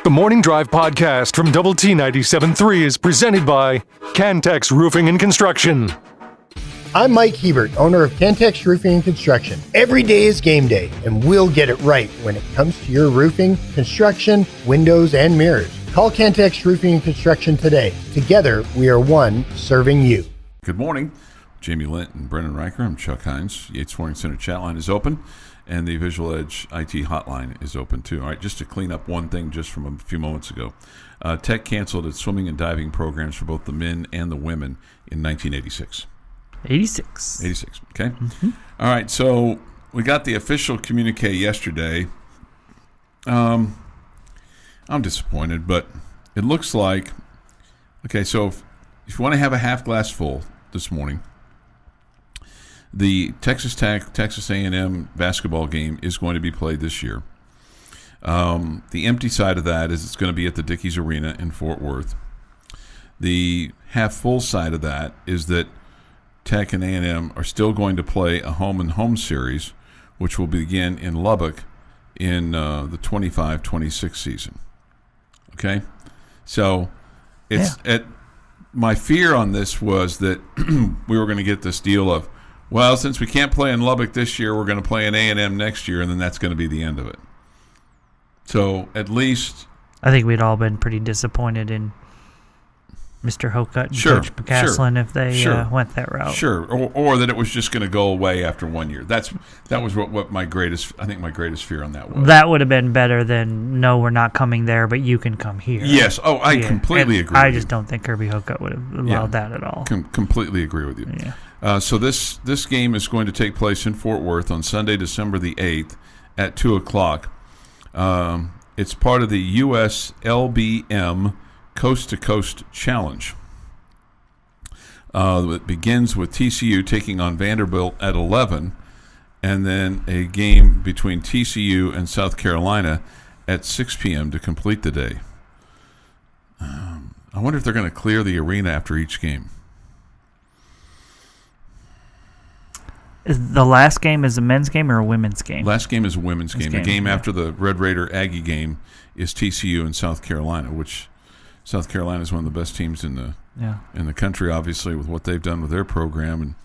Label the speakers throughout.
Speaker 1: The Morning Drive podcast from Double T 97.3 is presented by Cantex Roofing and Construction.
Speaker 2: I'm Mike Hebert, owner of Cantex Roofing and Construction. Every day is game day, and we'll get it right when it comes to your roofing, construction, windows, and mirrors. Call Cantex Roofing and Construction today. Together, we are one serving you.
Speaker 3: Good morning. Jamie Lent and Brendan Riker. I'm Chuck Heinz. Yates Warning Center chat line is open, and the Visual Edge IT hotline is open too. All right, just to clean up one thing just from a few moments ago. Tech canceled its swimming and diving programs for both the men and the women in 1986.
Speaker 4: 86,
Speaker 3: okay. Mm-hmm. All right, so we got the official communique yesterday. I'm disappointed, but it looks like, okay, so if you want to have a half glass full this morning, the Texas Tech, Texas A&M basketball game is going to be played this year. The empty side of that is it's going to be at the Dickies Arena in Fort Worth. The half-full side of that is that Tech and A&M are still going to play a home-and-home series, which will begin in Lubbock in the 25-26 season. Okay? So my fear on this was that we were going to get this deal of, well, since we can't play in Lubbock this year, we're going to play in A&M next year, and then that's going to be the end of it. So at least
Speaker 4: I think we'd all been pretty disappointed in Mr. Hokut and Coach McCaslin if they went that route.
Speaker 3: Sure, or that it was just going to go away after 1 year. That was what my greatest fear on that was.
Speaker 4: That would have been better than, no, we're not coming there, but you can come here.
Speaker 3: Yes. Oh, I completely agree.
Speaker 4: I just don't think Kirby Hokut would have allowed that at all.
Speaker 3: Completely agree with you.
Speaker 4: Yeah.
Speaker 3: So this game is going to take place in Fort Worth on Sunday, December the 8th at 2 o'clock. It's part of the USLBM Coast to Coast Challenge. It begins with TCU taking on Vanderbilt at 11, and then a game between TCU and South Carolina at 6 p.m. to complete the day. I wonder if they're going to clear the arena after each game.
Speaker 4: Is the last game is a men's game or a women's game?
Speaker 3: Last game is a women's game. The game after the Red Raider Aggie game is TCU and South Carolina, which South Carolina is one of the best teams in the country, obviously, with what they've done with their program,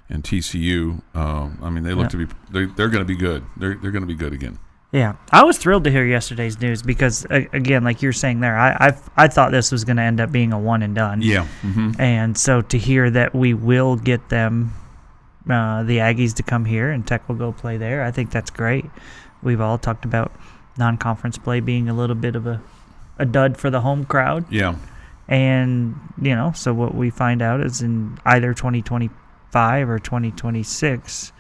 Speaker 3: and TCU. I mean, they look to be they're going to be good. They're going to be good again.
Speaker 4: Yeah, I was thrilled to hear yesterday's news because, again, like you're saying there, I thought this was going to end up being a one and done.
Speaker 3: Yeah, mm-hmm.
Speaker 4: And so to hear that we will get them, the Aggies, to come here and Tech will go play there, I think that's great. We've all talked about non-conference play being a little bit of a dud for the home crowd.
Speaker 3: Yeah.
Speaker 4: And, so what we find out is in either 2025 or 2026,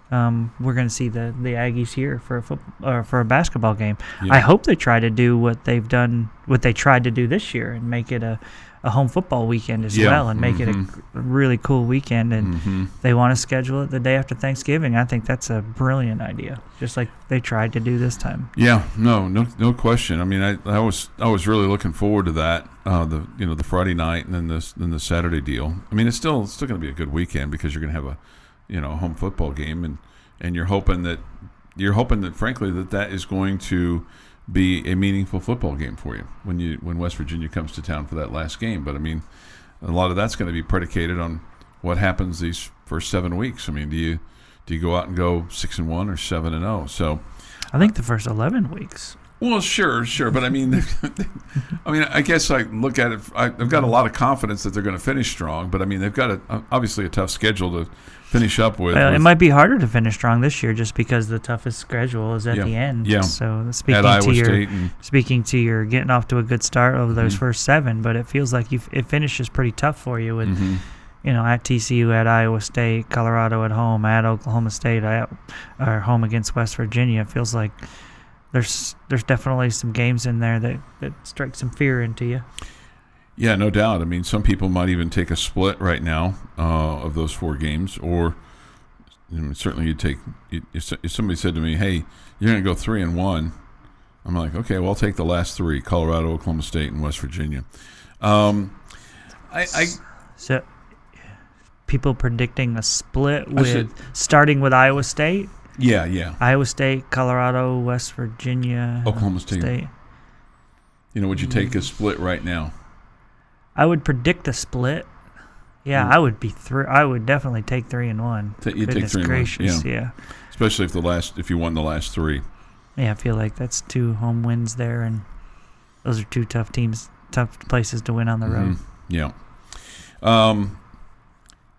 Speaker 4: we're going to see the Aggies here for a basketball game. Yeah. I hope they try to do what they tried to do this year and make it a home football weekend as well, and make it a really cool weekend. And they want to schedule it the day after Thanksgiving. I think that's a brilliant idea, just like they tried to do this time.
Speaker 3: Yeah, no question. I mean, I was really looking forward to that. The Friday night and then the Saturday deal. I mean, it's still going to be a good weekend because you're going to have a home football game, and you're hoping that frankly that is going to be a meaningful football game for you when West Virginia comes to town for that last game. But I mean, a lot of that's going to be predicated on what happens these first 7 weeks. I mean, do you go out and go 6-1 or 7-0? So
Speaker 4: I think the first 11 weeks.
Speaker 3: Well, sure, but I mean, I guess I look at it. I've got a lot of confidence that they're going to finish strong, but I mean, they've got obviously a tough schedule to finish up with.
Speaker 4: It might be harder to finish strong this year just because the toughest schedule is at the end.
Speaker 3: Yeah.
Speaker 4: So
Speaker 3: speaking
Speaker 4: to your getting off to a good start over those first 7, but it feels like it finishes pretty tough for you with at TCU, at Iowa State, Colorado at home, at Oklahoma State, or home against West Virginia. It feels like there's definitely some games in there that strike some fear into you.
Speaker 3: Yeah, no doubt. I mean, some people might even take a split right now of those 4 games, or certainly you'd take. If somebody said to me, "Hey, you're going to go 3-1," I'm like, "Okay, well, I'll take the last 3: Colorado, Oklahoma State, and West Virginia."
Speaker 4: So people predicting a split starting with Iowa State.
Speaker 3: Yeah.
Speaker 4: Iowa State, Colorado, West Virginia,
Speaker 3: Oklahoma State. Would you take a split right now?
Speaker 4: I would predict a split. Yeah, I would be I would definitely take 3-1.
Speaker 3: You take 3-1.
Speaker 4: Gracious, yeah.
Speaker 3: Especially if you won the last 3.
Speaker 4: Yeah, I feel like that's 2 home wins there, and those are 2 tough teams, tough places to win on the road.
Speaker 3: Yeah.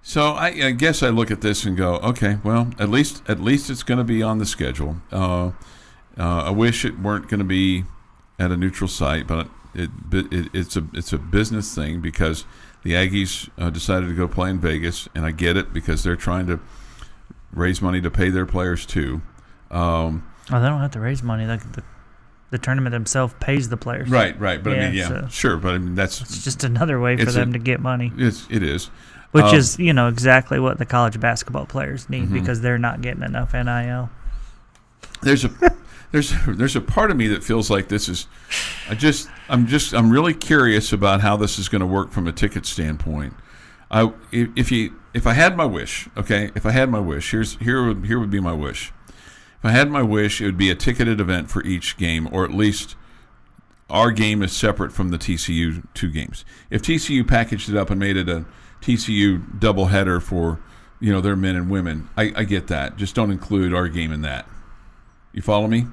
Speaker 3: So I guess I look at this and go, okay, well, at least it's going to be on the schedule. I wish it weren't going to be at a neutral site, but it's a business thing because the Aggies decided to go play in Vegas, and I get it because they're trying to raise money to pay their players too. They
Speaker 4: don't have to raise money. Like the tournament themselves pays the players.
Speaker 3: Right. But sure. But it's
Speaker 4: just another way for them to get money.
Speaker 3: It is.
Speaker 4: Which is, exactly what the college basketball players need because they're not getting enough NIL.
Speaker 3: There's a part of me that feels like this is, I'm really curious about how this is going to work from a ticket standpoint. If I had my wish, okay, here would be my wish. If I had my wish, it would be a ticketed event for each game, or at least our game is separate from the TCU 2 games. If TCU packaged it up and made it a TCU doubleheader for their men and women, I get that. Just don't include our game in that. You follow me?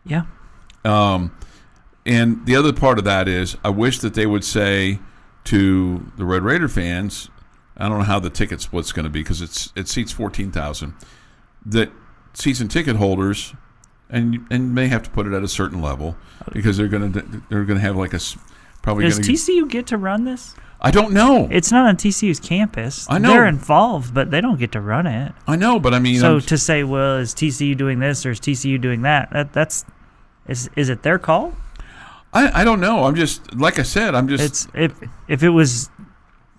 Speaker 4: Yeah.
Speaker 3: And the other part of that is I wish that they would say to the Red Raider fans, I don't know how the ticket split's going to be because it seats 14,000, that season ticket holders and may have to put it at a certain level because they're going to have like probably.
Speaker 4: Does TCU get to run this?
Speaker 3: I don't know.
Speaker 4: It's not on TCU's campus.
Speaker 3: I know.
Speaker 4: They're involved, but they don't get to run it.
Speaker 3: I know, but I mean...
Speaker 4: So to say, well, is TCU doing this or is TCU doing that, is it their call?
Speaker 3: I don't know. I'm just... Like I said, I'm just...
Speaker 4: If it was,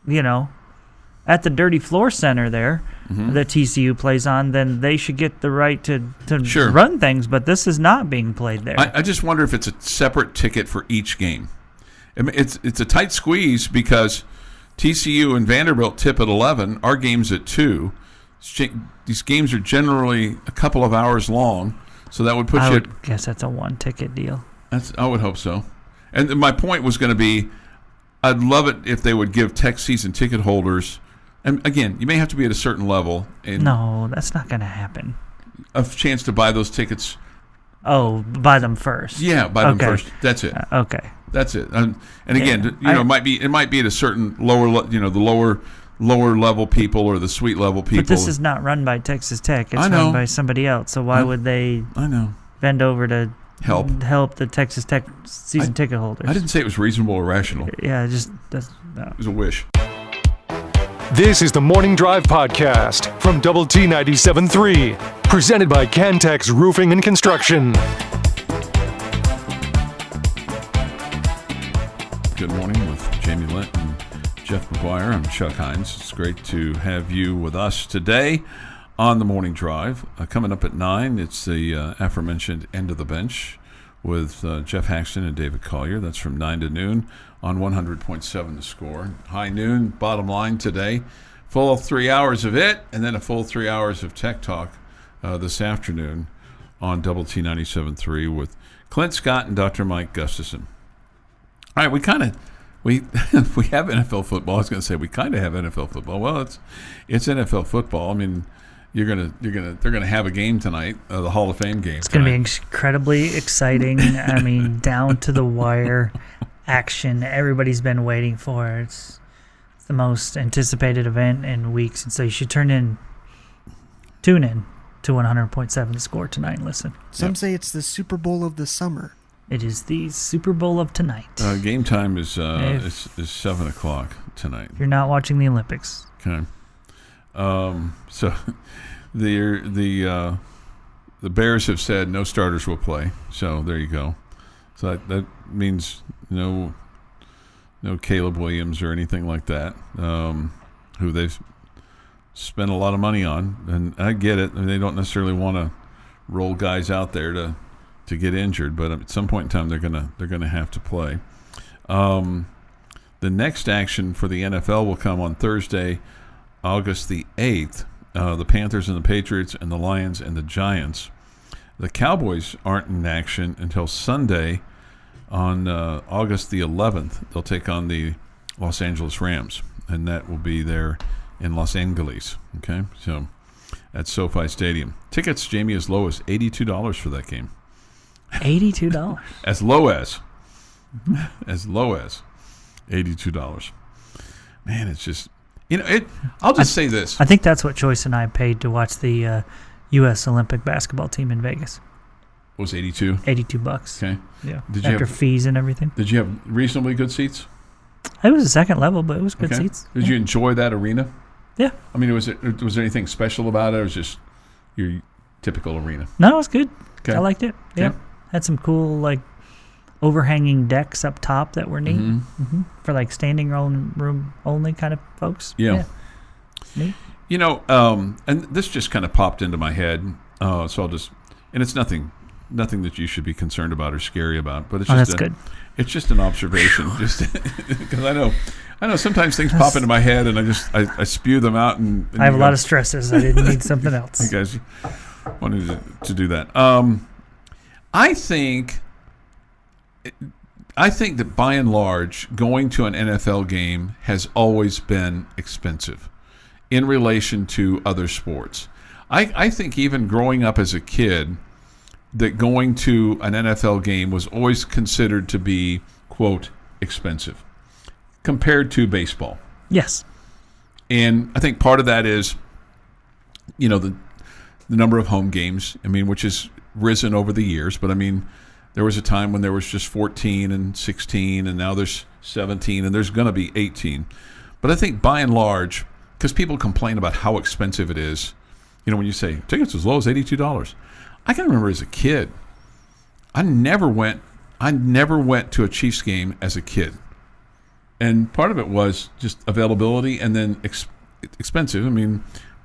Speaker 4: at the Dirty Floor Center there that TCU plays on, then they should get the right to run things, but this is not being played there.
Speaker 3: I just wonder if it's a separate ticket for each game. I mean, it's a tight squeeze because TCU and Vanderbilt tip at 11. Our game's at 2. These games are generally a couple of hours long, so that would put you. I would
Speaker 4: guess that's a 1-ticket deal.
Speaker 3: I would hope so. And my point was going to be, I'd love it if they would give Tech season ticket holders, and again, you may have to be at a certain level.
Speaker 4: No, that's not going to happen.
Speaker 3: A chance to buy those tickets.
Speaker 4: Oh, buy them first.
Speaker 3: Yeah, buy them first. That's it.
Speaker 4: Okay.
Speaker 3: That's it. And again, it might be at a certain the lower level people or the suite level people.
Speaker 4: But this is not run by Texas Tech. It's run by somebody else. So why would they bend over to help the Texas Tech season ticket holders?
Speaker 3: I didn't say it was reasonable or rational.
Speaker 4: Yeah,
Speaker 3: it was a wish.
Speaker 1: This is the Morning Drive Podcast from Double T 97.3, presented by Cantex Roofing and Construction.
Speaker 3: Good morning with Jamie Lent and Jeff McGuire. I'm Chuck Heinz. It's great to have you with us today on the Morning Drive. Coming up at 9, it's the aforementioned End of the Bench with Jeff Haxton and David Collier. That's from 9 to noon on 100.7 The Score. High noon, bottom line today. Full 3 hours of it, and then a full 3 hours of Tech Talk this afternoon on Double T 97.3 with Clint Scott and Dr. Mike Gustafson. All right, we have NFL football. I was going to say we kind of have NFL football. Well, it's NFL football. I mean, they're gonna have a game tonight, the Hall of Fame game.
Speaker 4: It's going to be incredibly exciting. I mean, down to the wire action everybody's been waiting for. It's the most anticipated event in weeks, and so you should tune in to 100.7 The Score tonight and listen.
Speaker 5: Some say it's the Super Bowl of the summer.
Speaker 4: It is the Super Bowl of tonight.
Speaker 3: Game time is 7 o'clock tonight.
Speaker 4: You're not watching the Olympics.
Speaker 3: Okay. So the Bears have said no starters will play. So there you go. So that means no Caleb Williams or anything like that, who they've spent a lot of money on. And I get it. I mean, they don't necessarily want to roll guys out there to get injured, but at some point in time they're gonna have to play. The next action for the NFL will come on Thursday, August the 8th. The Panthers and the Patriots and the Lions and the Giants. The Cowboys aren't in action until Sunday, On August the 11th, they'll take on the Los Angeles Rams, and that will be there in Los Angeles. Okay, so at SoFi Stadium. Tickets, Jamie, as low as $82 for that game.
Speaker 4: $82.
Speaker 3: As low as $82. Man, it's just, I'll just say this.
Speaker 4: I think that's what Joyce and I paid to watch the U.S. Olympic basketball team in Vegas.
Speaker 3: Was $82?
Speaker 4: $82.
Speaker 3: Okay.
Speaker 4: Yeah.
Speaker 3: Did you
Speaker 4: After
Speaker 3: have
Speaker 4: fees and everything.
Speaker 3: Did you have reasonably good seats?
Speaker 4: It was a second level, but it was good seats.
Speaker 3: Did you enjoy that arena?
Speaker 4: Yeah.
Speaker 3: I mean, was there anything special about it, or was it just your typical arena?
Speaker 4: No, it was good.
Speaker 3: Okay.
Speaker 4: I liked it. Yeah. Had some cool overhanging decks up top that were neat for standing room only kind of folks.
Speaker 3: Yeah.
Speaker 4: Neat.
Speaker 3: And this just kind of popped into my head, so I'll just, and it's nothing that you should be concerned about or scary about, but it's just
Speaker 4: that's good.
Speaker 3: It's just an observation, just because I know sometimes things pop into my head and I spew them out, and
Speaker 4: I have a lot of stresses. I didn't need something else.
Speaker 3: You guys wanted to do that. I think that by and large, going to an NFL game has always been expensive in relation to other sports. I think even growing up as a kid, that going to an NFL game was always considered to be, quote, expensive compared to baseball.
Speaker 4: Yes.
Speaker 3: And I think part of that is, the number of home games, which has risen over the years. But, there was a time when there was just 14 and 16, and now there's 17, and there's going to be 18. But I think by and large, because people complain about how expensive it is, when you say tickets as low as $82, I can remember as a kid, I never went to a Chiefs game as a kid. And part of it was just availability and then expensive.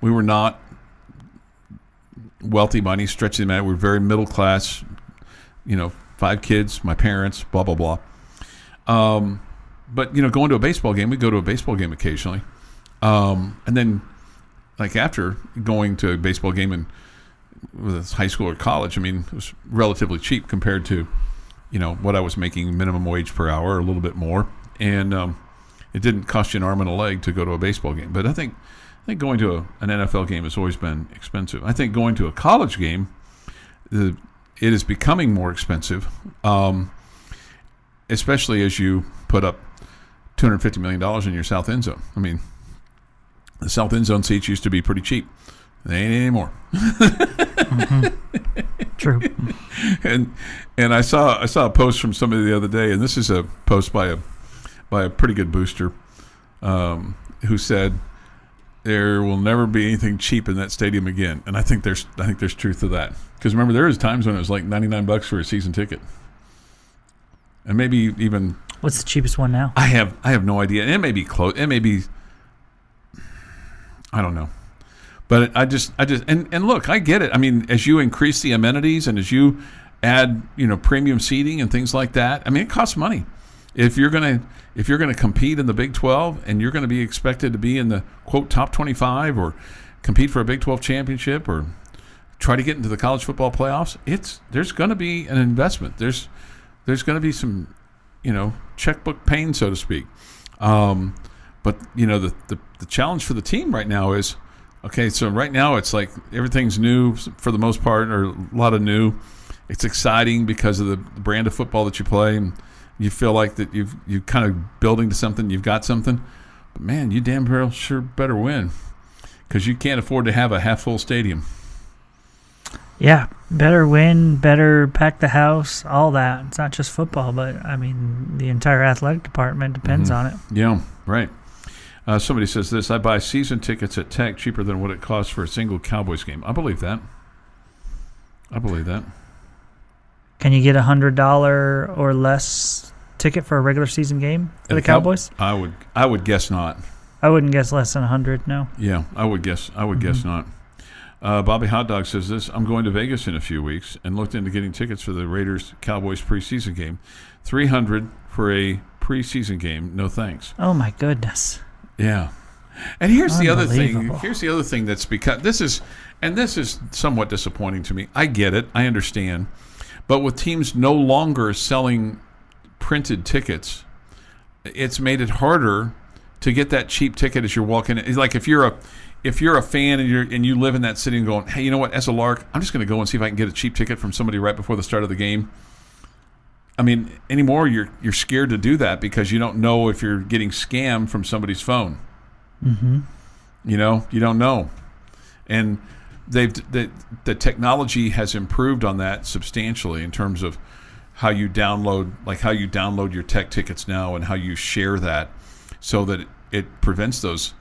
Speaker 3: We were not wealthy by any stretch of the imagination. We were very middle class, 5 kids, my parents, blah, blah, blah. But, going to a baseball game, we go to a baseball game occasionally. And then, after going to a baseball game in whether it's high school or college, it was relatively cheap compared to, what I was making minimum wage per hour, or a little bit more. And it didn't cost you an arm and a leg to go to a baseball game. But I think going to an NFL game has always been expensive. I think going to a college game, it is becoming more expensive, especially as you put up $250 million in your south end zone. The south end zone seats used to be pretty cheap. They ain't anymore.
Speaker 4: True.
Speaker 3: And I saw a post from somebody the other day, and this is a post by a pretty good booster, who said there will never be anything cheap in that stadium again. And I think there's truth to that, because remember, there was times when it was like $99 for a season ticket, and maybe even.
Speaker 4: What's the cheapest one now?
Speaker 3: I have no idea. It may be close. It may be. I don't know. But I just and look, I get it. As you increase the amenities and as you add, premium seating and things like that, it costs money. If you're gonna compete in the Big 12 and you're gonna be expected to be in the, quote, top 25 or compete for a Big 12 championship or try to get into the college football playoffs, there's gonna be an investment. There's gonna be some, checkbook pain, so to speak. But the challenge for the team right now is, okay, so right now it's like everything's new for the most part, or a lot of new. It's exciting because of the brand of football that you play, and you feel like that you've kind of building to something, you've got something. But man, you damn well sure better win, because you can't afford to have a half-full stadium.
Speaker 4: Yeah, better win, better pack the house, all that. It's not just football, but the entire athletic department depends on it.
Speaker 3: Yeah, right. Somebody says this: I buy season tickets at Tech cheaper than what it costs for a single Cowboys game. I believe that.
Speaker 4: Can you get $100 or less ticket for a regular season game for the Cowboys?
Speaker 3: I would guess not.
Speaker 4: I wouldn't guess less than 100. No.
Speaker 3: Yeah, I would guess not. Bobby Hot Dog says this: I'm going to Vegas in a few weeks and looked into getting tickets for the Raiders Cowboys preseason game. $300 for a preseason game. No thanks.
Speaker 4: Oh my goodness.
Speaker 3: Yeah. And here's the other thing. Here's the other thing that's because this is somewhat disappointing to me. I get it. I understand. But with teams no longer selling printed tickets, it's made it harder to get that cheap ticket as you're walking in. It's like if you're a fan and you live in that city and going, hey, you know what, as a lark, I'm just going to go and see if I can get a cheap ticket from somebody right before the start of the game. I mean, anymore you're scared to do that because you don't know if you're getting scammed from somebody's phone.
Speaker 4: Mm-hmm.
Speaker 3: You don't know. And the technology has improved on that substantially in terms of how you download your tech tickets now and how you share that so that it prevents those.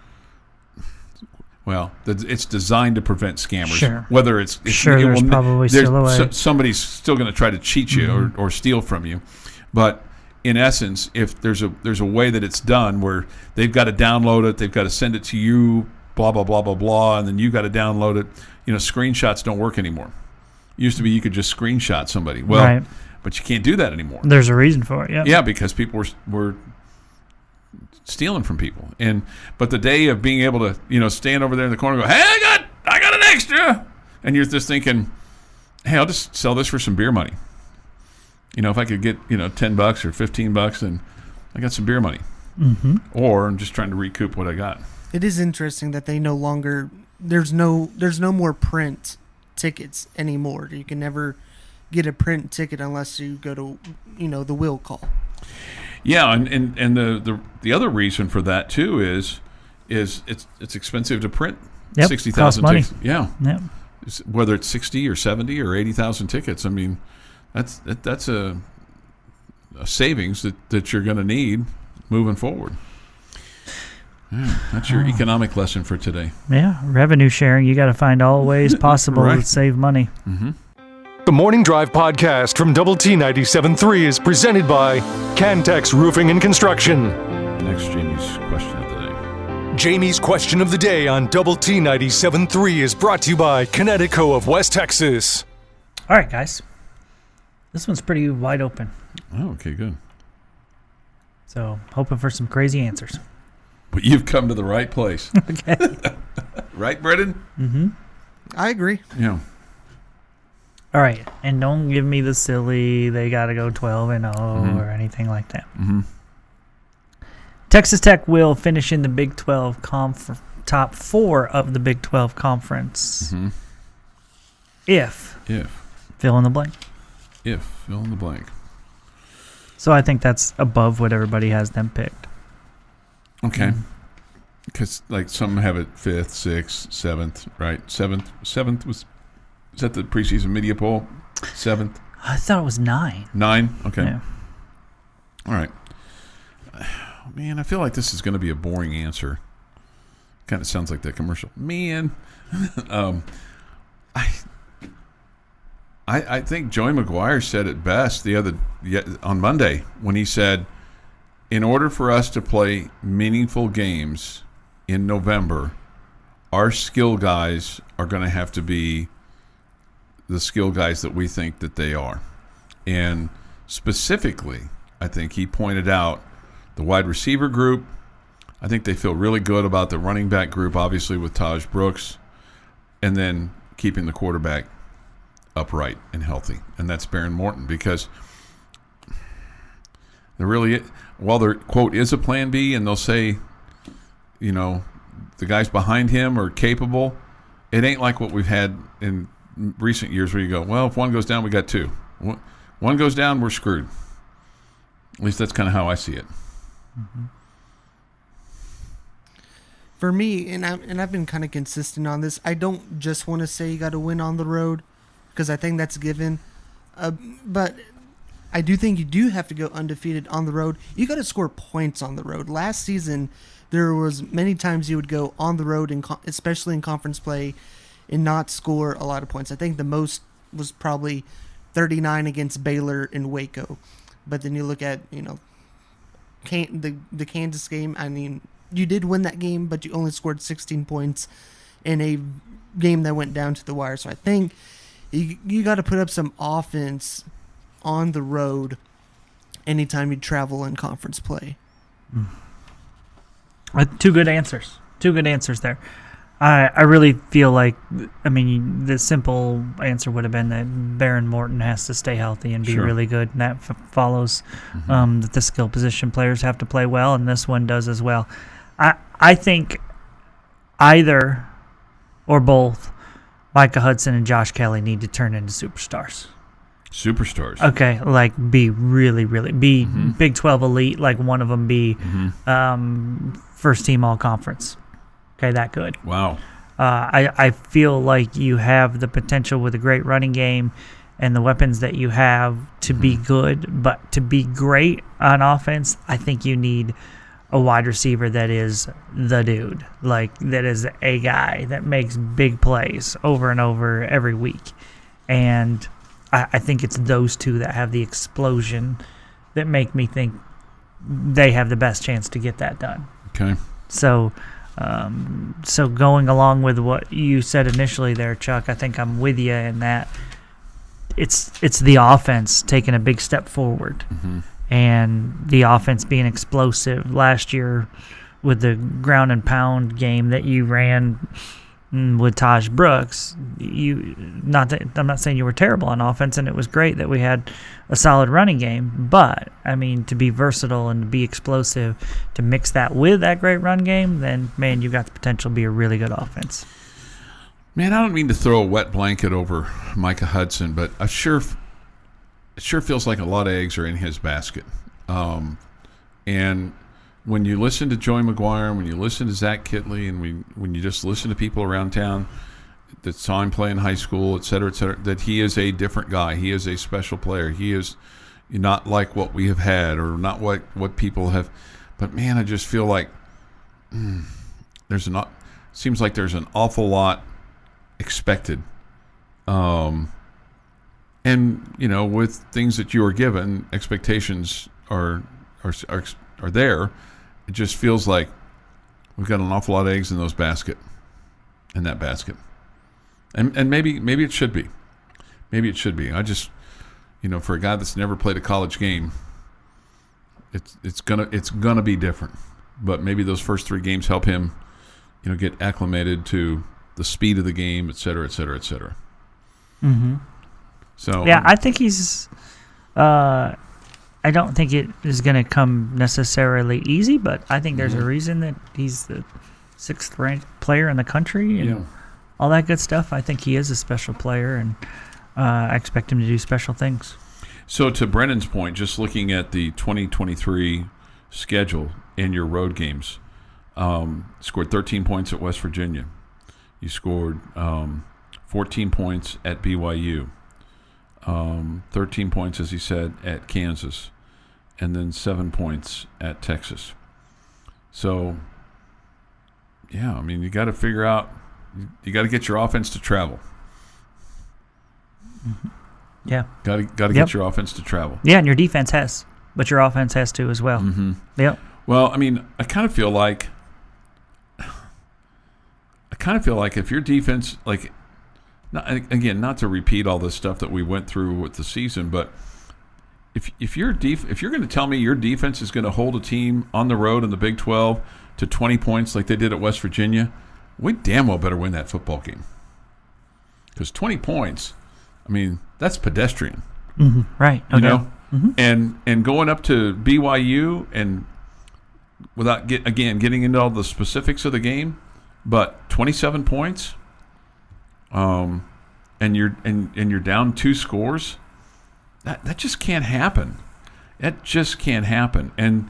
Speaker 3: Well, it's designed to prevent scammers.
Speaker 4: Sure.
Speaker 3: Whether it's
Speaker 4: there's probably still a way.
Speaker 3: Somebody's still going to try to cheat you or steal from you, but in essence, if there's a way that it's done where they've got to download it, they've got to send it to you, blah blah blah blah blah, and then you got to download it. Screenshots don't work anymore. It used to be you could just screenshot somebody. Well,
Speaker 4: right.
Speaker 3: But you can't do that anymore.
Speaker 4: There's a reason for it. Yeah.
Speaker 3: Yeah, because people were stealing from people. But the day of being able to, stand over there in the corner and go, hey, I got an extra. And you're just thinking, hey, I'll just sell this for some beer money. If I could get, $10 or $15, then I got some beer money.
Speaker 4: Mm-hmm.
Speaker 3: Or I'm just trying to recoup what I got.
Speaker 5: It is interesting that they no longer there's no more print tickets anymore. You can never get a print ticket unless you go to the will call.
Speaker 3: Yeah, and the other reason for that too is it's expensive to print 60,000 tickets. Yeah.
Speaker 4: Yep.
Speaker 3: Whether it's 60 or 70 or 80,000 tickets, I mean, that's a savings that you're going to need moving forward. Yeah, that's your economic lesson for today.
Speaker 4: Yeah, revenue sharing. You got to find all ways possible
Speaker 3: Right.
Speaker 4: to save money.
Speaker 3: Mm-hmm.
Speaker 1: The Morning Drive podcast from Double T 97.3 is presented by Cantex Roofing and Construction.
Speaker 3: Next, Jamie's question of the day.
Speaker 1: Jamie's question of the day on Double T 97.3 is brought to you by Connecticut of West Texas.
Speaker 4: All right, guys. This one's pretty wide open.
Speaker 3: Oh, okay, good.
Speaker 4: So, hoping for some crazy answers.
Speaker 3: But you've come to the right place.
Speaker 4: Okay.
Speaker 3: Right, Brendan?
Speaker 4: Mm-hmm.
Speaker 5: I agree.
Speaker 3: Yeah.
Speaker 4: All right. And don't give me the silly, they got to go 12-0 or anything like that.
Speaker 3: Mm-hmm.
Speaker 4: Texas Tech will finish in the Big 12 top 4 of the Big 12 conference.
Speaker 3: Mm-hmm.
Speaker 4: If. Fill in the blank.
Speaker 3: If. Fill in the blank.
Speaker 4: So I think that's above what everybody has them picked.
Speaker 3: Okay. Because, some have it 5th, 6th, 7th, right? 7th was... Is that the preseason media poll? 7th?
Speaker 4: I thought it was 9.
Speaker 3: 9? Okay.
Speaker 4: Yeah.
Speaker 3: All right. Man, I feel like this is going to be a boring answer. Kind of sounds like that commercial. Man. I think Joey McGuire said it best on Monday when he said, in order for us to play meaningful games in November, our skill guys are going to have to be the skill guys that we think that they are. And specifically, I think he pointed out the wide receiver group. I think they feel really good about the running back group, obviously with Taj Brooks, and then keeping the quarterback upright and healthy. And that's Baron Morton, because there really, while there, quote, is a plan B, and they'll say, the guys behind him are capable, it ain't like what we've had in recent years where you go, well, if one goes down, we got two. One goes down, we're screwed. At least that's kind of how I see it.
Speaker 4: Mm-hmm.
Speaker 5: For me, and I've been kind of consistent on this, I don't just want to say you got to win on the road, because I think that's given. But I do think you do have to go undefeated on the road. You got to score points on the road. Last season, there was many times you would go on the road, especially in conference play, and not score a lot of points. I think the most was probably 39 against Baylor in Waco. But then you look at, the Kansas game. I mean, you did win that game, but you only scored 16 points in a game that went down to the wire. So I think you got to put up some offense on the road anytime you travel in conference play.
Speaker 4: Two good answers. Two good answers there. I really feel like, I mean, the simple answer would have been that Baron Morton has to stay healthy and be
Speaker 3: Sure.
Speaker 4: really good, and that follows that the skill position players have to play well, and this one does as well. I think either or both Micah Hudson and Josh Kelly need to turn into superstars.
Speaker 3: Superstars.
Speaker 4: Okay, like be really, really, be Big 12 elite, like one of them be first team all conference. Okay, that good.
Speaker 3: Wow.
Speaker 4: I feel like you have the potential with a great running game and the weapons that you have to be good, but to be great on offense, I think you need a wide receiver that is the dude, like that is a guy that makes big plays over and over every week. And I think it's those two that have the explosion that make me think they have the best chance to get that done.
Speaker 3: Okay.
Speaker 4: So going along with what you said initially there, Chuck, I think I'm with you in that it's the offense taking a big step forward, and the offense being explosive. Last year with the ground and pound game that you ran with Taj Brooks, I'm not saying you were terrible on offense, and it was great that we had a solid running game, but I mean, to be versatile and to be explosive, to mix that with that great run game, then man, you've got the potential to be a really good offense.
Speaker 3: Man, I don't mean to throw a wet blanket over Micah Hudson, but it sure feels like a lot of eggs are in his basket. And when you listen to Joey McGuire, and when you listen to Zach Kitley, and when you just listen to people around town that saw him play in high school, et cetera, that he is a different guy. He is a special player. He is not like what we have had, or not what people have. But man, I just feel like seems like there's an awful lot expected. And with things that you are given, expectations are there. It just feels like we've got an awful lot of eggs in that basket. And maybe it should be. Maybe it should be. I just, for a guy that's never played a college game, it's gonna be different. But maybe those first 3 games help him, get acclimated to the speed of the game, et cetera, et cetera, et cetera.
Speaker 4: Mm-hmm.
Speaker 3: So
Speaker 4: yeah, I think he's. I don't think it is going to come necessarily easy, but I think there's a reason that he's the 6th ranked player in the country and all that good stuff. I think he is a special player, and I expect him to do special things.
Speaker 3: So to Brennan's point, just looking at the 2023 schedule in your road games, scored 13 points at West Virginia. You scored 14 points at BYU. 13 points, as he said, at Kansas, and then 7 points at Texas. So, yeah, I mean, you got to figure out, you got to get your offense to travel.
Speaker 4: Yeah.
Speaker 3: Got to get your offense to travel.
Speaker 4: Yeah, and your defense has, but your offense has to as well.
Speaker 3: Mm-hmm.
Speaker 4: Yep.
Speaker 3: Well, I mean, I kind of feel like if your defense, like, not to repeat all this stuff that we went through with the season, but if you're going to tell me your defense is going to hold a team on the road in the Big 12 to 20 points like they did at West Virginia, we damn well better win that football game. Because 20 points, I mean, that's pedestrian.
Speaker 4: Mm-hmm. Right. Okay.
Speaker 3: You know? Mm-hmm. And going up to BYU, and without getting into all the specifics of the game, but 27 points, and you're down 2 scores, that just can't happen. That just can't happen. And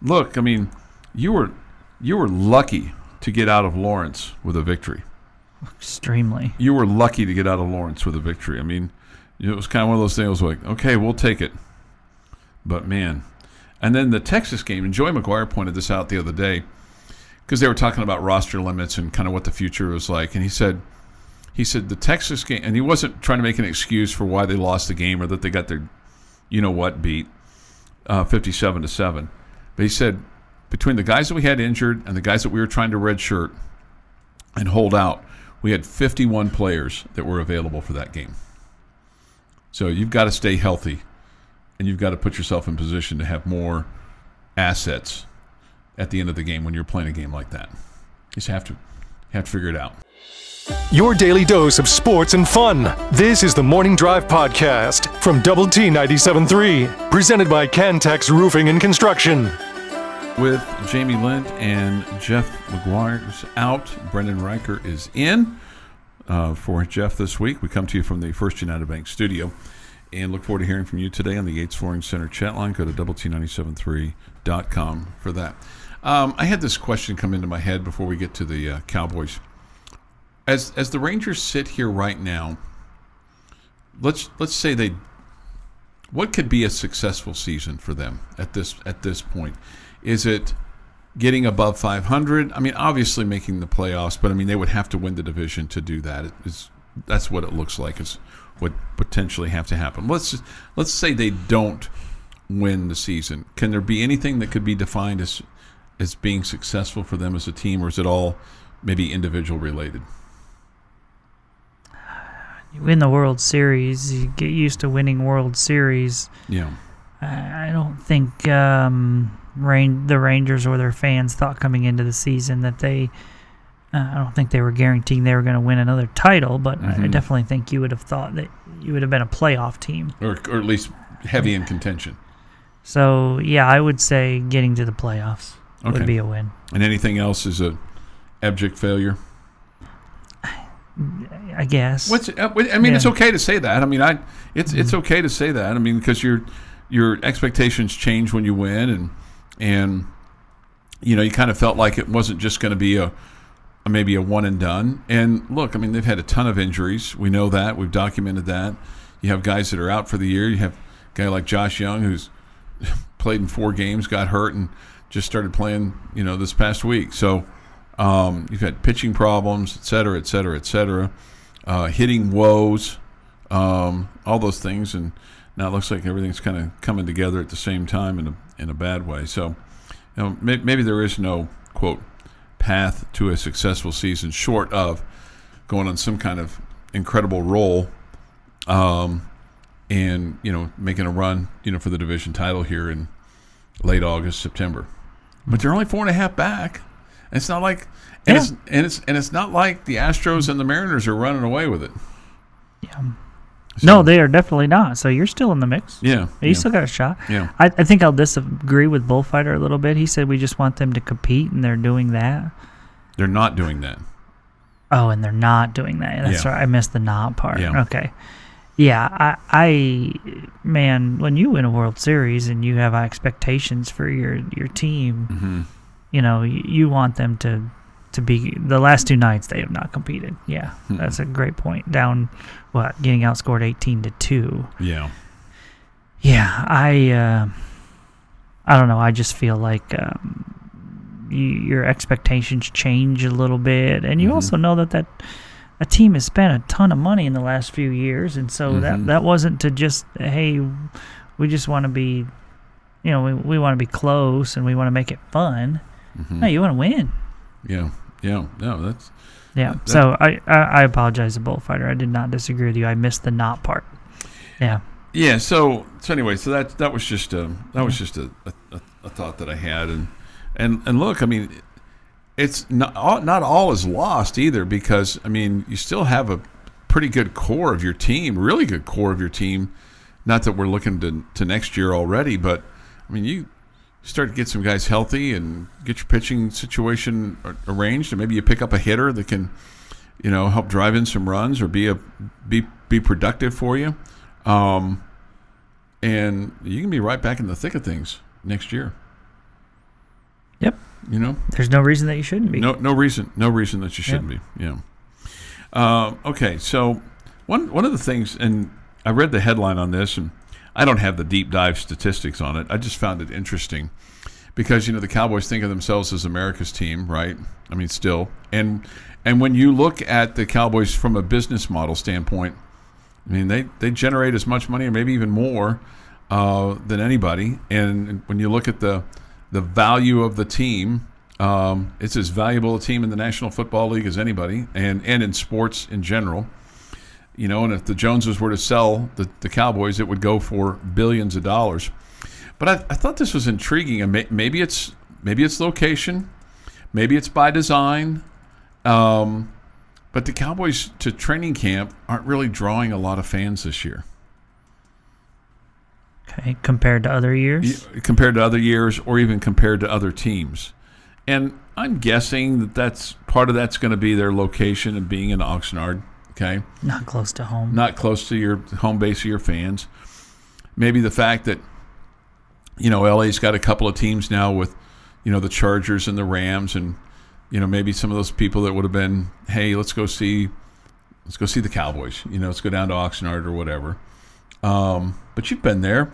Speaker 3: look, I mean, you were lucky to get out of Lawrence with a victory.
Speaker 4: Extremely.
Speaker 3: You were lucky to get out of Lawrence with a victory. I mean, it was kind of one of those things like, okay, we'll take it. But man, and then the Texas game, and Joey McGuire pointed this out the other day, because they were talking about roster limits and kind of what the future was like, and he said the Texas game, and he wasn't trying to make an excuse for why they lost the game or that they got their, beat, 57-7. But he said between the guys that we had injured and the guys that we were trying to redshirt and hold out, we had 51 players that were available for that game. So you've got to stay healthy, and you've got to put yourself in position to have more assets at the end of the game when you're playing a game like that. You just have to have to figure it out.
Speaker 1: Your daily dose of sports and fun. This is the Morning Drive Podcast from Double T 97.3, presented by Cantex Roofing and Construction.
Speaker 3: With Jamie Lent and Jeff McGuire's out, Brendan Riker is in for Jeff this week. We come to you from the First United Bank studio and look forward to hearing from you today on the Yates Flooring Center chat line. Go to doublet973.com for that. I had this question come into my head before we get to the Cowboys. As the Rangers sit here right now, let's say what could be a successful season for them at this point? Is it getting above 500? I mean, obviously making the playoffs, but I mean they would have to win the division to do that. That's what it looks like. It's what potentially have to happen. Let's say they don't win the season. Can there be anything that could be defined as being successful for them as a team, or is it all maybe individual related?
Speaker 4: You win the World Series, you get used to winning World Series.
Speaker 3: Yeah.
Speaker 4: I don't think the Rangers or their fans thought coming into the season that I don't think they were guaranteeing they were going to win another title, but I definitely think you would have thought that you would have been a playoff team.
Speaker 3: Or at least heavy in contention.
Speaker 4: So, yeah, I would say getting to the playoffs would be a win.
Speaker 3: And anything else is a abject failure?
Speaker 4: I guess.
Speaker 3: It's okay to say that. I mean, it's okay to say that. I mean, because your expectations change when you win, and you kind of felt like it wasn't just going to be maybe a one and done. And look, I mean, they've had a ton of injuries. We know that. We've documented that. You have guys that are out for the year. You have a guy like Josh Young who's played in 4 games, got hurt, and just started playing, this past week. So. You've had pitching problems, et cetera, et cetera, et cetera, hitting woes, all those things, and now it looks like everything's kind of coming together at the same time in a bad way. So, maybe there is no quote path to a successful season short of going on some kind of incredible roll, and making a run, for the division title here in late August, September. But they're only 4.5 back. It's not like, it's not like the Astros and the Mariners are running away with it.
Speaker 4: Yeah. No, they are definitely not. So you're still in the mix.
Speaker 3: Yeah.
Speaker 4: You still got a shot.
Speaker 3: Yeah.
Speaker 4: I think I'll disagree with Bullfighter a little bit. He said we just want them to compete, and they're doing that.
Speaker 3: They're not doing that.
Speaker 4: Oh, and they're not doing that. That's right. I missed the not part.
Speaker 3: Yeah.
Speaker 4: Okay. Yeah, man, when you win a World Series and you have expectations for your team, you want them to be. The last 2 nights they have not competed. Yeah, that's a great point. Down, getting outscored 18-2.
Speaker 3: Yeah.
Speaker 4: Yeah, I don't know. I just feel like your expectations change a little bit, and you also know that a team has spent a ton of money in the last few years, and so that wasn't to just, hey, we just want to be, we want to be close and we want to make it fun. No, you want to win.
Speaker 3: Yeah. No, that's.
Speaker 4: Yeah. So I apologize to Bullfighter. I did not disagree with you. I missed the not part. Yeah.
Speaker 3: Yeah. So anyway, that was just a thought that I had, and look, I mean, it's not all is lost either, because I mean you still have a pretty good core of your team, really good core of your team. Not that we're looking to next year already, but I mean you start to get some guys healthy and get your pitching situation arranged, and maybe you pick up a hitter that can, help drive in some runs or be productive for you, and you can be right back in the thick of things next year.
Speaker 4: Yep. There's no reason that you shouldn't be.
Speaker 3: No reason that you shouldn't be. Yeah. Okay, so one of the things, and I read the headline on this, and I don't have the deep dive statistics on it. I just found it interesting because, the Cowboys think of themselves as America's team, right? I mean, still. And when you look at the Cowboys from a business model standpoint, I mean, they generate as much money or maybe even more than anybody. And when you look at the value of the team, it's as valuable a team in the National Football League as anybody, and in sports in general. And if the Joneses were to sell the Cowboys, it would go for billions of dollars. But I thought this was intriguing, and maybe it's location, maybe it's by design. But the Cowboys to training camp aren't really drawing a lot of fans this year.
Speaker 4: Okay, compared to other years?
Speaker 3: Compared to other years, or even compared to other teams. And I'm guessing that's part of that's going to be their location and being in Oxnard. Okay,
Speaker 4: Not close to home.
Speaker 3: not close to your home base of your fans. Maybe the fact that LA's got a couple of teams now with the Chargers and the Rams, and maybe some of those people that would have been, hey, let's go see the Cowboys. Let's go down to Oxnard or whatever. But you've been there.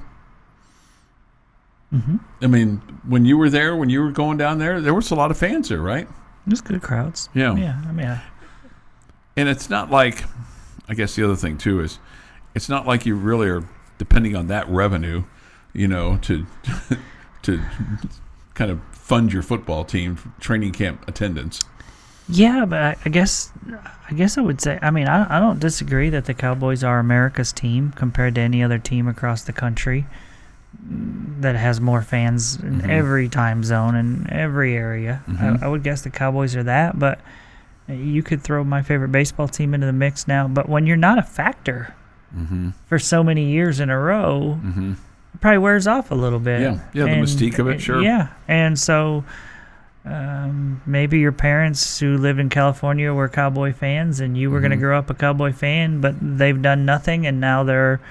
Speaker 4: Mm-hmm.
Speaker 3: I mean, when you were there, when you were going down there was a lot of fans there, right?
Speaker 4: There's good crowds.
Speaker 3: Yeah.
Speaker 4: Yeah, I mean,
Speaker 3: And it's not like, I guess the other thing too is, it's not like you really are depending on that revenue, to to kind of fund your football team training camp attendance.
Speaker 4: yeah, but I guess I would say, I mean, I don't disagree that the Cowboys are America's team compared to any other team across the country that has more fans in every time zone and every area. I would guess the Cowboys are that, but you could throw my favorite baseball team into the mix now. But when you're not a factor for so many years in a row, it probably wears off a little bit.
Speaker 3: Yeah, the mystique of it, sure.
Speaker 4: Yeah, and so maybe your parents who lived in California were Cowboy fans, and you were going to grow up a Cowboy fan, but they've done nothing, and now there are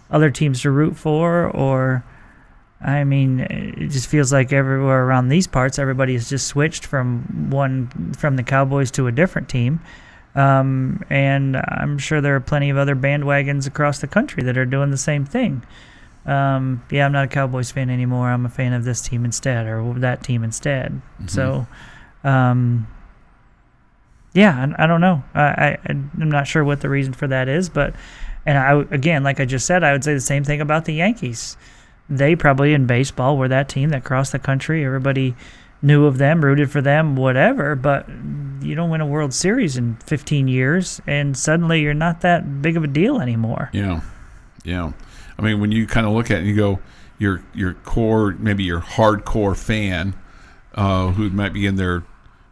Speaker 4: other teams to root for, or... I mean, it just feels like everywhere around these parts, everybody has just switched from the Cowboys to a different team. And I'm sure there are plenty of other bandwagons across the country that are doing the same thing. I'm not a Cowboys fan anymore. I'm a fan of this team instead, or that team instead. So, I don't know. I'm not sure what the reason for that is, but, and like I just said, I would say the same thing about the Yankees. They probably in baseball were that team that crossed the country. Everybody knew of them, rooted for them, whatever. But you don't win a World Series in 15 years, and suddenly you're not that big of a deal anymore.
Speaker 3: Yeah. I mean, when you kind of look at it and you go, your core, maybe your hardcore fan, who might be in their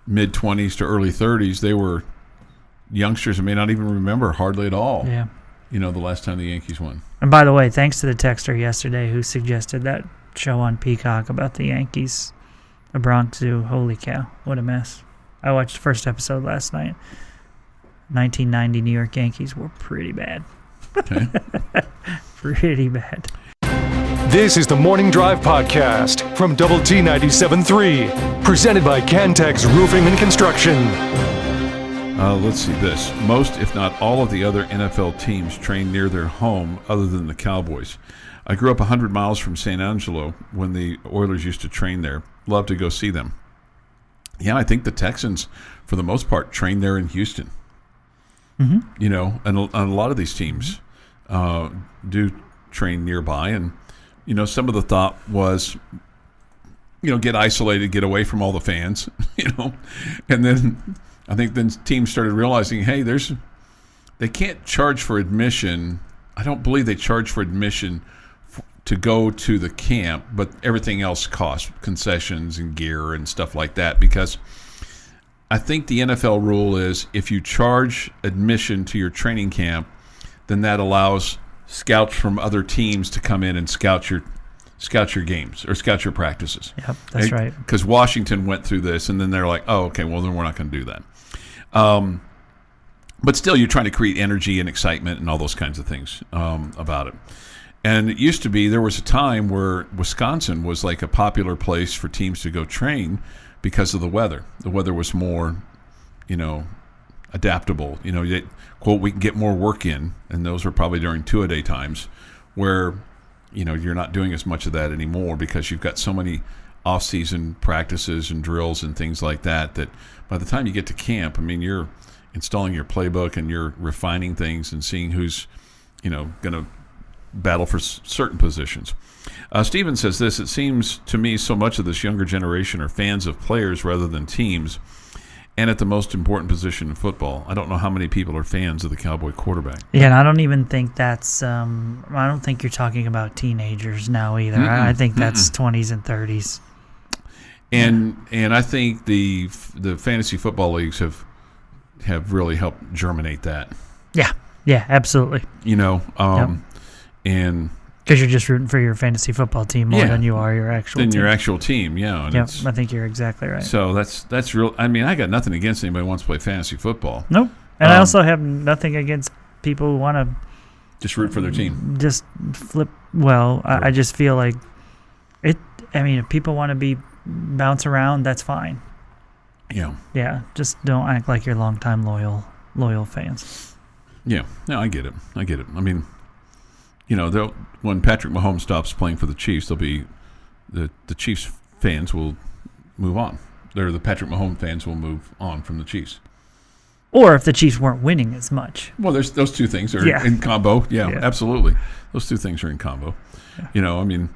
Speaker 3: mid-20s to early 30s, they were youngsters and may not even remember hardly at all.
Speaker 4: Yeah.
Speaker 3: The last time the Yankees won.
Speaker 4: And by the way, thanks to the texter yesterday who suggested that show on Peacock about the Yankees, the Bronx Zoo. Holy cow, what a mess. I watched the first episode last night. 1990 New York Yankees were pretty bad.
Speaker 3: Okay.
Speaker 4: Pretty bad.
Speaker 1: This is the Morning Drive Podcast from Double T 97.3, presented by Cantex Roofing and Construction.
Speaker 3: Let's see this. Most, if not all, of the other NFL teams train near their home other than the Cowboys. I grew up 100 miles from San Angelo when the Oilers used to train there. Love to go see them. Yeah, I think the Texans, for the most part, train there in Houston. And a lot of these teams do train nearby. And, some of the thought was, get isolated, get away from all the fans, and then... I think then teams started realizing, hey, they can't charge for admission. I don't believe they charge for admission to go to the camp, but everything else costs, concessions and gear and stuff like that, because I think the NFL rule is if you charge admission to your training camp, then that allows scouts from other teams to come in and scout your games or scout your practices.
Speaker 4: Yep, that's right.
Speaker 3: Because Washington went through this, and then they're like, oh, okay, well, then we're not going to do that. But still, you're trying to create energy and excitement and all those kinds of things about it. And it used to be, there was a time where Wisconsin was like a popular place for teams to go train because of the weather. The weather was more, adaptable. Quote, we can get more work in, and those were probably during two-a-day times where, you're not doing as much of that anymore because you've got so many off-season practices and drills and things like that by the time you get to camp, I mean, you're installing your playbook and you're refining things and seeing who's, going to battle for certain positions. Steven says this, it seems to me so much of this younger generation are fans of players rather than teams, and at the most important position in football. I don't know how many people are fans of the Cowboy quarterback.
Speaker 4: Yeah, and I don't even think that's I don't think you're talking about teenagers now either. I think that's 20s and 30s.
Speaker 3: And I think the fantasy football leagues have have really helped germinate that.
Speaker 4: Yeah, absolutely.
Speaker 3: And
Speaker 4: because you're just rooting for your fantasy football team more than you are your actual team.
Speaker 3: Your actual team, yeah. And
Speaker 4: I think you're exactly right.
Speaker 3: So that's real. I mean, I got nothing against anybody who wants to play fantasy football.
Speaker 4: Nope. And I also have nothing against people who want to
Speaker 3: just root for their team.
Speaker 4: Just flip. Well, I just feel like it. I mean, if people want to bounce around, that's fine.
Speaker 3: Yeah.
Speaker 4: Yeah. Just don't act like you're longtime loyal fans.
Speaker 3: Yeah. No, I get it. I mean, when Patrick Mahomes stops playing for the Chiefs, there'll be the Chiefs fans will move on. The Patrick Mahomes fans will move on from the Chiefs.
Speaker 4: Or if the Chiefs weren't winning as much.
Speaker 3: Well, there's those two things are in combo. Yeah, absolutely. Those two things are in combo. Yeah. I mean,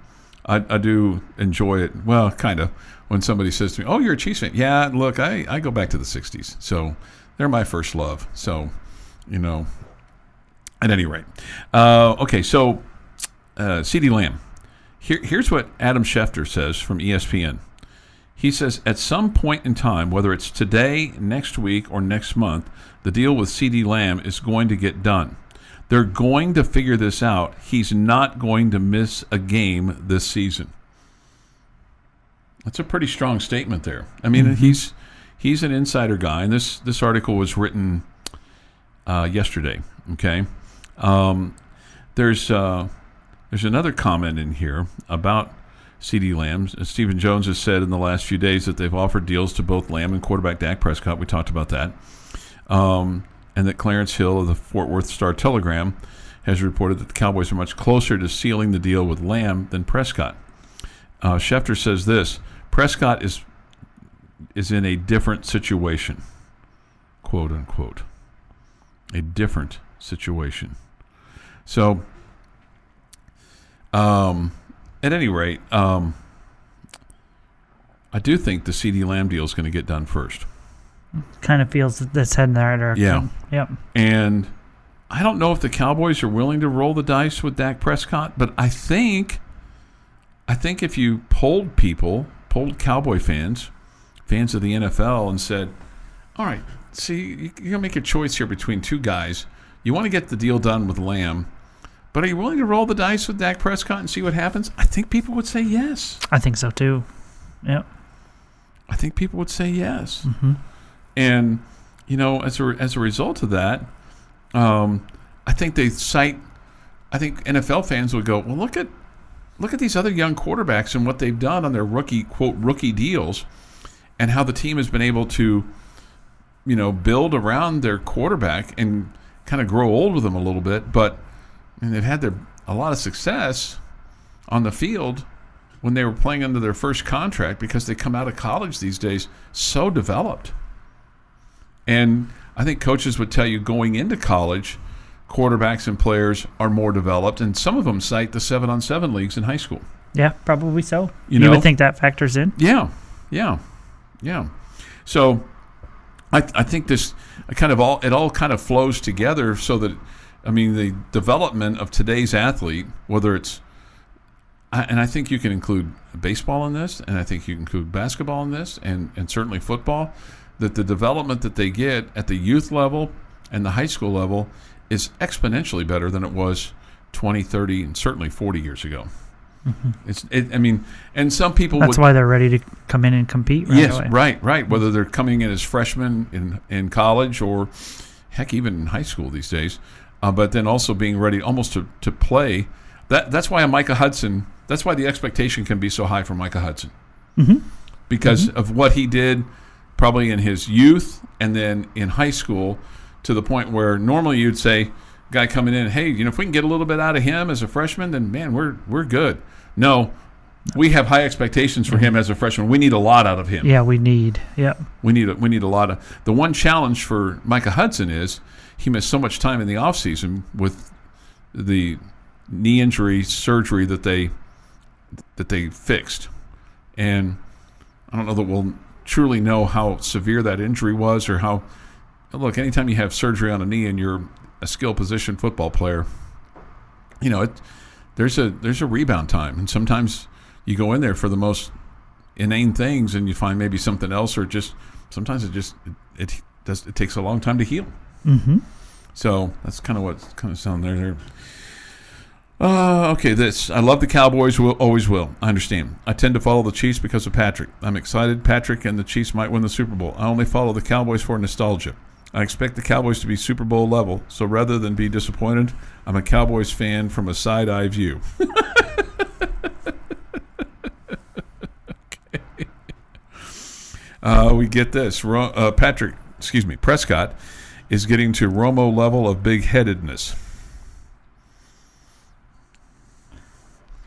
Speaker 3: I do enjoy it. Well, kind of. When somebody says to me, "Oh, you're a Chiefs fan." Yeah, look, I go back to the 60s. So they're my first love. So, at any rate. Okay, so CeeDee Lamb. Here's what Adam Schefter says from ESPN. He says, at some point in time, whether it's today, next week, or next month, the deal with CeeDee Lamb is going to get done. They're going to figure this out. He's not going to miss a game this season. That's a pretty strong statement there. I mean, he's an insider guy, and this article was written yesterday. Okay, there's another comment in here about CeeDee Lamb. Stephen Jones has said in the last few days that they've offered deals to both Lamb and quarterback Dak Prescott. We talked about that. And that Clarence Hill of the Fort Worth Star-Telegram has reported that the Cowboys are much closer to sealing the deal with Lamb than Prescott. Schefter says this: Prescott is in a different situation, quote unquote, a different situation. So, at any rate, I do think the CeeDee Lamb deal is going to get done first.
Speaker 4: Kind of feels that that's heading in that direction.
Speaker 3: Yeah.
Speaker 4: Yep.
Speaker 3: And I don't know if the Cowboys are willing to roll the dice with Dak Prescott, but I think if you polled Cowboy fans of the NFL, and said, all right, see, you're going to make a choice here between two guys. You want to get the deal done with Lamb, but are you willing to roll the dice with Dak Prescott and see what happens? I think people would say yes.
Speaker 4: I think so too. Yep.
Speaker 3: I think people would say yes.
Speaker 4: Mm-hmm.
Speaker 3: And, as a result of that, I think NFL fans would go, well, look at these other young quarterbacks and what they've done on their rookie deals, and how the team has been able to, build around their quarterback and kind of grow old with them a little bit. But they've had a lot of success on the field when they were playing under their first contract, because they come out of college these days so developed. And I think coaches would tell you going into college, quarterbacks and players are more developed, and some of them cite the 7-on-7 leagues in high school.
Speaker 4: Yeah, probably so. You would think that factors in?
Speaker 3: Yeah. So I think this all kind of flows together, so that, the development of today's athlete, whether it's, and I think you can include baseball in this, and I think you can include basketball in this, and certainly football, that the development that they get at the youth level and the high school level is exponentially better than it was 20, 30, and certainly 40 years ago. Mm-hmm. And some people
Speaker 4: that's why they're ready to come in and compete right away.
Speaker 3: Right. Whether they're coming in as freshmen in college, or heck, even in high school these days, but then also being ready almost to play. That's why Micah Hudson. That's why the expectation can be so high for Micah Hudson, because of what he did probably in his youth and then in high school, to the point where normally you'd say, guy coming in, hey, if we can get a little bit out of him as a freshman, then man, we're good. No, we have high expectations for him as a freshman. We need a lot out of him.
Speaker 4: Yeah, we need. Yeah,
Speaker 3: we need a lot of. The one challenge for Micah Hudson is he missed so much time in the offseason with the knee injury surgery that they fixed, and I don't know that we'll truly know how severe that injury was, or how. Look, anytime you have surgery on a knee and you're a skill position football player, there's a rebound time, and sometimes you go in there for the most inane things and you find maybe something else, or just sometimes it it takes a long time to heal.
Speaker 4: Mm-hmm.
Speaker 3: So that's kind of what's kind of sound there. Okay, I love the Cowboys. Always will. I understand. I tend to follow the Chiefs because of Patrick. I'm excited Patrick and the Chiefs might win the Super Bowl. I only follow the Cowboys for nostalgia. I expect the Cowboys to be Super Bowl level, so rather than be disappointed, I'm a Cowboys fan from a side-eye view. Okay. We get this. Prescott is getting to Romo level of big-headedness.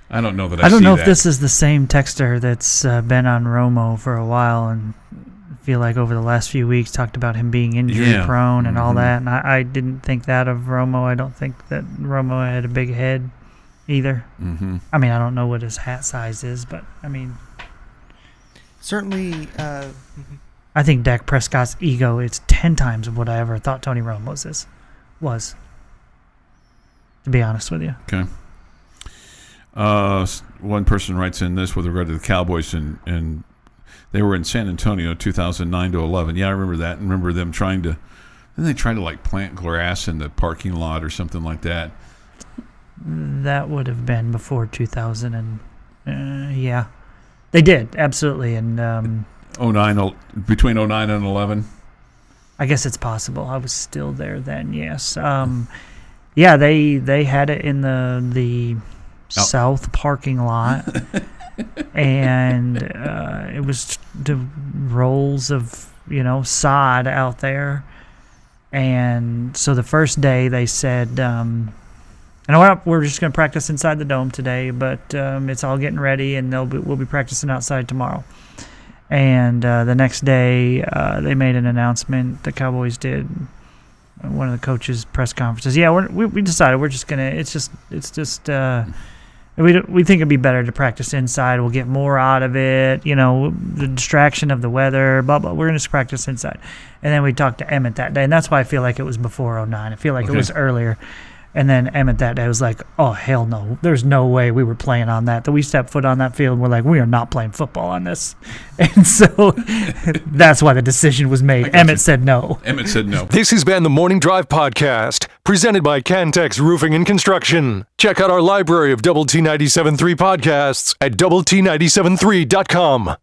Speaker 3: I don't know that I
Speaker 4: don't
Speaker 3: see
Speaker 4: know
Speaker 3: that.
Speaker 4: if this is the same texter that's been on Romo for a while, and I feel like over the last few weeks talked about him being injury prone and all that, and I didn't think that of Romo. I don't think that Romo had a big head either.
Speaker 3: Mm-hmm.
Speaker 4: I mean, I don't know what his hat size is, but I mean,
Speaker 5: certainly.
Speaker 4: I think Dak Prescott's ego is 10 times what I ever thought Tony Romo's was. To be honest with you.
Speaker 3: Okay. One person writes in this with regard to the Cowboys, and they were in San Antonio 2009 to 11. Yeah, I remember that. And remember them trying to like plant grass in the parking lot or something like that.
Speaker 4: That would have been before 2000, and yeah, they did absolutely. And
Speaker 3: between 09 and 11.
Speaker 4: I guess it's possible. I was still there then. Yes. Yeah, they had it in the south parking lot, and it was the rolls of sod out there, and so the first day they said, we're just going to practice inside the dome today, but it's all getting ready, and we'll be practicing outside tomorrow. And the next day they made an announcement. The Cowboys did. One of the coaches' press conferences. Yeah, we decided we're just gonna. It's just. We think it'd be better to practice inside. We'll get more out of it. The distraction of the weather. Blah blah. We're gonna just practice inside. And then we talked to Emmett that day, and that's why I feel like it was before 09. I feel like it was earlier. And then Emmett that day was like, "Oh hell no! There's no way we were playing on that. That we stepped foot on that field. We're like, we are not playing football on this." And so that's why the decision was made. Emmett said no.
Speaker 3: Emmett said no.
Speaker 1: This has been the Morning Drive Podcast, presented by Cantex Roofing and Construction. Check out our library of Double T 97.3 podcasts at doublet97.3.com.